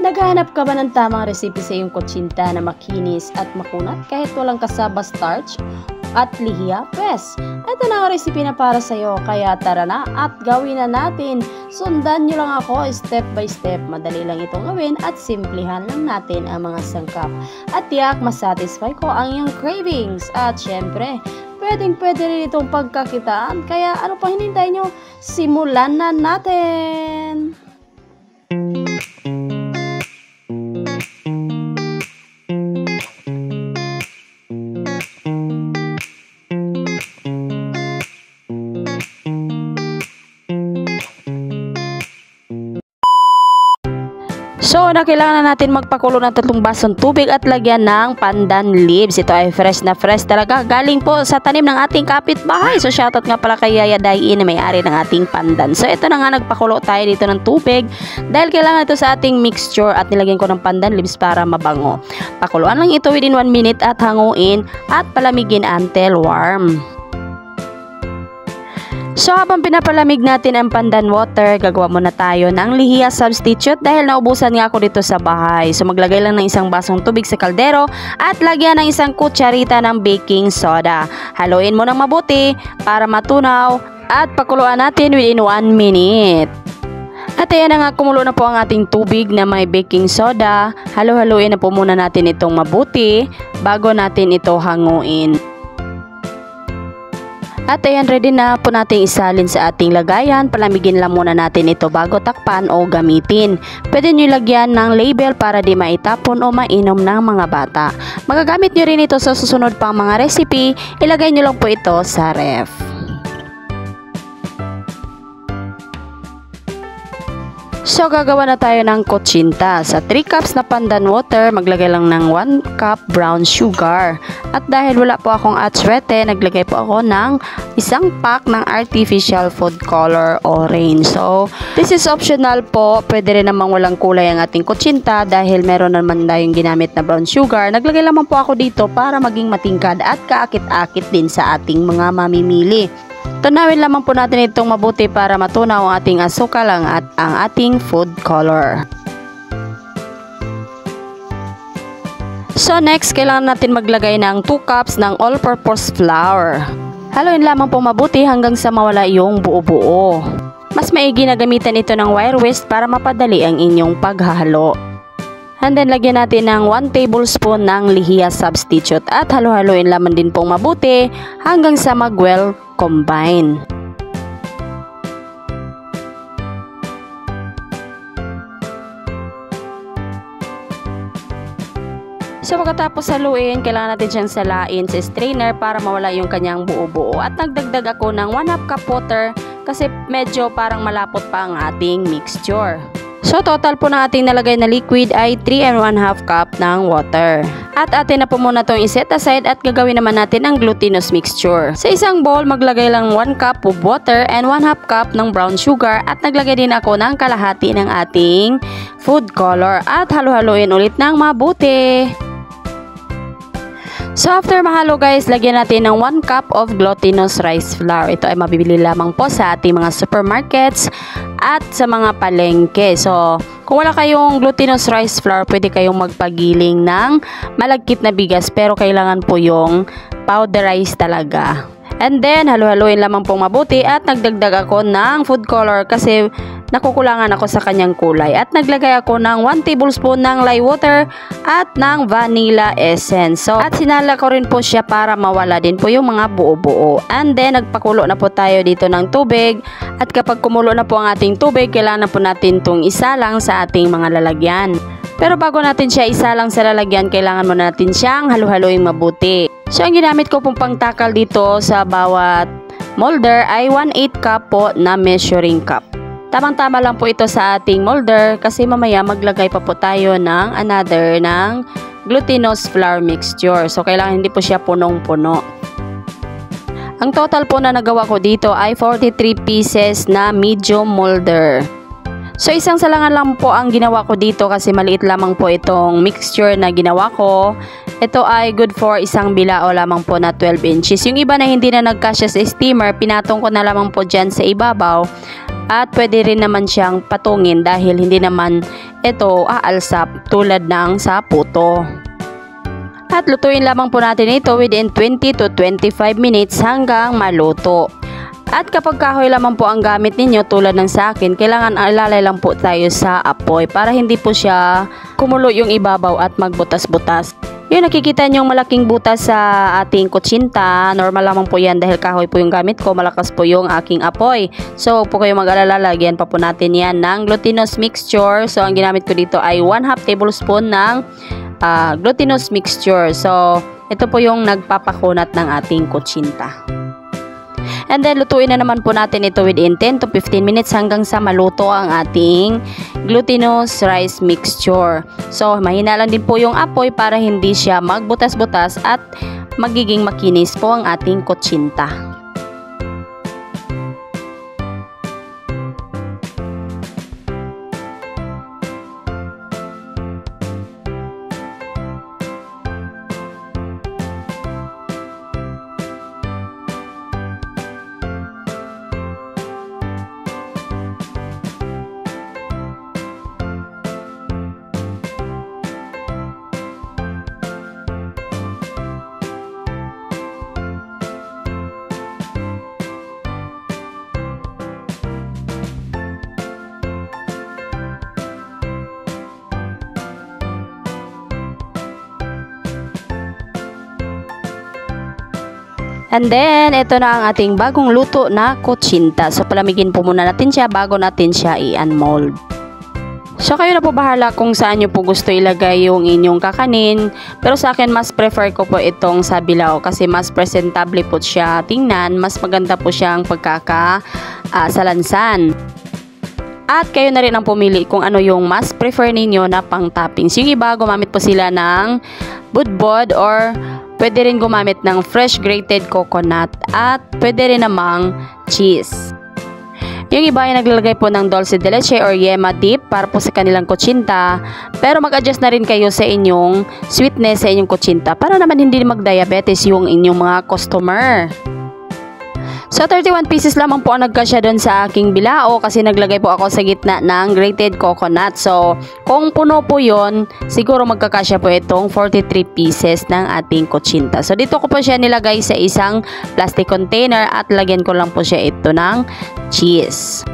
Naghahanap ka ba ng tamang recipe sa iyong kutsinta na makinis at makunat kahit walang kasaba starch at lihiya? Pwes, ito na ang recipe na para sa iyo, kaya tara na at gawin na natin. Sundan nyo lang ako step by step. Madali lang itong gawin at simplihan lang natin ang mga sangkap. At tiyak masatisfy ko ang iyong cravings. At syempre, pwede rin itong pagkakitaan. Kaya ano pa hinintay nyo? Simulan na natin! So, kailangan na natin magpakulo ng 3 basong tubig at lagyan ng pandan leaves. Ito ay fresh na fresh talaga. Galing po sa tanim ng ating kapitbahay. So, shoutout nga pala kay Yaya Dai na may-ari ng ating pandan. So, ito na nga, nagpakulo tayo dito ng tubig dahil kailangan ito sa ating mixture at nilagyan ko ng pandan leaves para mabango. Pakuluan lang ito within 1 minute at hanguin at palamigin until warm. So, habang pinapalamig natin ang pandan water, gagawa muna tayo ng lihiya substitute dahil naubusan nga ako dito sa bahay. So, maglagay lang ng 1 basong tubig sa kaldero at lagyan ng 1 kutsarita ng baking soda. Haluin mo ng mabuti para matunaw at pakuluan natin within 1 minute. At ayan na nga, kumulo na po ang ating tubig na may baking soda. Halo-haluin na po muna natin itong mabuti bago natin ito hanguin. At ayan, ready na po natin isalin sa ating lagayan. Palamigin lang muna natin ito bago takpan o gamitin. Pwede nyo lagyan ng label para di maitapon o mainom ng mga bata. Magagamit nyo rin ito sa susunod pang mga recipe. Ilagay nyo lang po ito sa ref. So, gagawa na tayo ng kutsinta. Sa 3 cups na pandan water, maglagay lang ng 1 cup brown sugar. At dahil wala po akong atswete, naglagay po ako ng 1 pack ng artificial food color orange. So, this is optional po. Pwede rin namang walang kulay ang ating kutsinta dahil meron naman tayong ginamit na brown sugar. Naglagay lamang po ako dito para maging matingkad at kaakit-akit din sa ating mga mamimili. Tunawin lamang po natin itong mabuti para matunaw ang ating asukal at ang ating food color. So next, kailangan natin maglagay ng 2 cups ng all-purpose flour. Haluin lamang po mabuti hanggang sa mawala yung buo-buo. Mas maigi na gamitan ito ng wire whisk para mapadali ang inyong paghahalo. And then lagyan natin ng 1 tablespoon ng lihiya substitute at halo-haloin lamang din pong mabuti hanggang sa mag-well combine. So pagkatapos haluin, kailangan natin siyang salain sa strainer para mawala yung kanyang buo-buo. At nagdagdag ako ng 1/2 cup water kasi medyo parang malapot pa ang ating mixture. So total po ng ating nalagay na liquid ay 3 1/2 cup ng water. At atin na po muna itong iset aside at gagawin naman natin ang glutinous mixture. Sa isang bowl, maglagay lang 1 cup of water and 1/2 cup ng brown sugar at naglagay din ako ng kalahati ng ating food color at halo-haloin ulit ng mabuti. So after mahalo guys, lagyan natin ng 1 cup of glutinous rice flour. Ito ay mabibili lamang po sa ating mga supermarkets at sa mga palengke. So kung wala kayong glutinous rice flour, pwede kayong magpagiling ng malagkit na bigas pero kailangan po yung powderized talaga. And then halo-haloin lamang pong mabuti at nagdagdag ako ng food color kasi nakukulangan ako sa kanyang kulay. At naglagay ako ng 1 tablespoon ng lye water at ng vanilla essence. So, at sinala ko rin po siya para mawala din po yung mga buo-buo. And then, nagpakulo na po tayo dito ng tubig. At kapag kumulo na po ang ating tubig, kailangan na po natin itong isalang sa ating mga lalagyan. Pero bago natin siya isalang sa lalagyan, kailangan muna natin siyang halo-haloing mabuti. So, ang ginamit ko pong pangtakal dito sa bawat molder ay 1/8 cup po na measuring cup. Tamang-tama lang po ito sa ating molder kasi mamaya maglagay pa po tayo ng another ng glutinous flour mixture. So, kailangan hindi po siya punong-puno. Ang total po na nagawa ko dito ay 43 pieces na medium molder. So, isang salangan lang po ang ginawa ko dito kasi maliit lamang po itong mixture na ginawa ko. Ito ay good for isang bilao lamang po na 12 inches. Yung iba na hindi na nagkasya sa steamer, pinatong ko na lamang po dyan sa ibabaw. At pwede rin naman siyang patungin dahil hindi naman ito aalsap tulad ng sa puto. At lutuin lamang po natin ito within 20 to 25 minutes hanggang maluto. At kapag kahoy lamang po ang gamit ninyo tulad ng sa akin, kailangan alalay lang po tayo sa apoy para hindi po siya kumulo yung ibabaw at magbutas-butas. Yung nakikita nyo malaking butas sa ating kutsinta, normal lamang po yan dahil kahoy po yung gamit ko, malakas po yung aking apoy. So huwag po kayo mag-alala, lagyan pa po natin yan ng glutinous mixture. So ang ginamit ko dito ay 1/2 tablespoon ng glutinous mixture. So ito po yung nagpapakunat ng ating kutsinta. And then, lutuin na naman po natin ito within 10 to 15 minutes hanggang sa maluto ang ating glutinous rice mixture. So, mahina lang din po yung apoy para hindi siya magbutas-butas at magiging makinis po ang ating kutsinta. And then, ito na ang ating bagong luto na kutsinta. So, palamigin po muna natin siya bago natin siya i-unmold. So, kayo na po bahala kung saan nyo po gusto ilagay yung inyong kakanin. Pero sa akin, mas prefer ko po itong sa bilao kasi mas presentable po siya tingnan. Mas maganda po siyang pagkakasalansan. At kayo na rin ang pumili kung ano yung mas prefer ninyo na pang toppings. Yung iba, gumamit po sila ng budbod or pwede rin gumamit ng fresh grated coconut at pwede rin namang cheese. Yung iba ay naglalagay po ng dulce de leche or yema dip para po sa kanilang kutsinta. Pero mag-adjust na rin kayo sa inyong sweetness sa inyong kutsinta para naman hindi mag-diabetes yung inyong mga customer. So 31 pieces lamang po ang nagkasya doon sa aking bilao kasi naglagay po ako sa gitna ng grated coconut. So kung puno po yon, siguro magkakasya po itong 43 pieces ng ating kutsinta. So dito ko po siya nilagay sa isang plastic container at lagyan ko lang po siya ito ng cheese.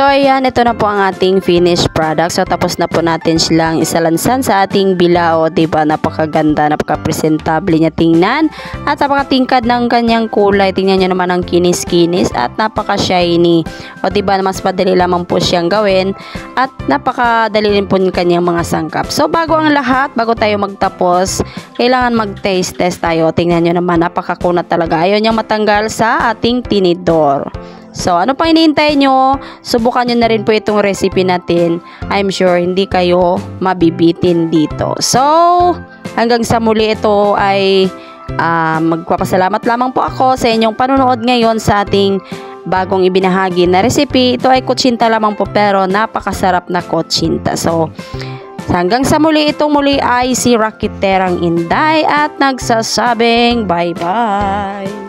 So ayan, ito na po ang ating finished product. So tapos na po natin silang isalansan sa ating bilao, 'di ba? Napakaganda, napaka-presentable niya tingnan at napakatingkad ng kanyang kulay. Tingnan niyo naman ang kinis-kinis at napaka-shiny. O 'di ba, mas madali lamang po siyang gawin at napakadali rin po ng kanyang mga sangkap. So bago ang lahat, bago tayo magtapos, kailangan mag-taste test tayo. Tingnan niyo naman, napakakunat talaga. Ayaw niyang matanggal sa ating tinidor. So, ano pang hinihintay nyo? Subukan nyo na rin po itong recipe natin. I'm sure hindi kayo mabibitin dito. So, hanggang sa muli, ito ay magpapasalamat lamang po ako sa inyong panonood ngayon sa ating bagong ibinahagi na recipe. Ito ay kutsinta lamang po pero napakasarap na kutsinta. So, hanggang sa muli, itong muli ay si Rakiterang Inday at nagsasabing bye-bye!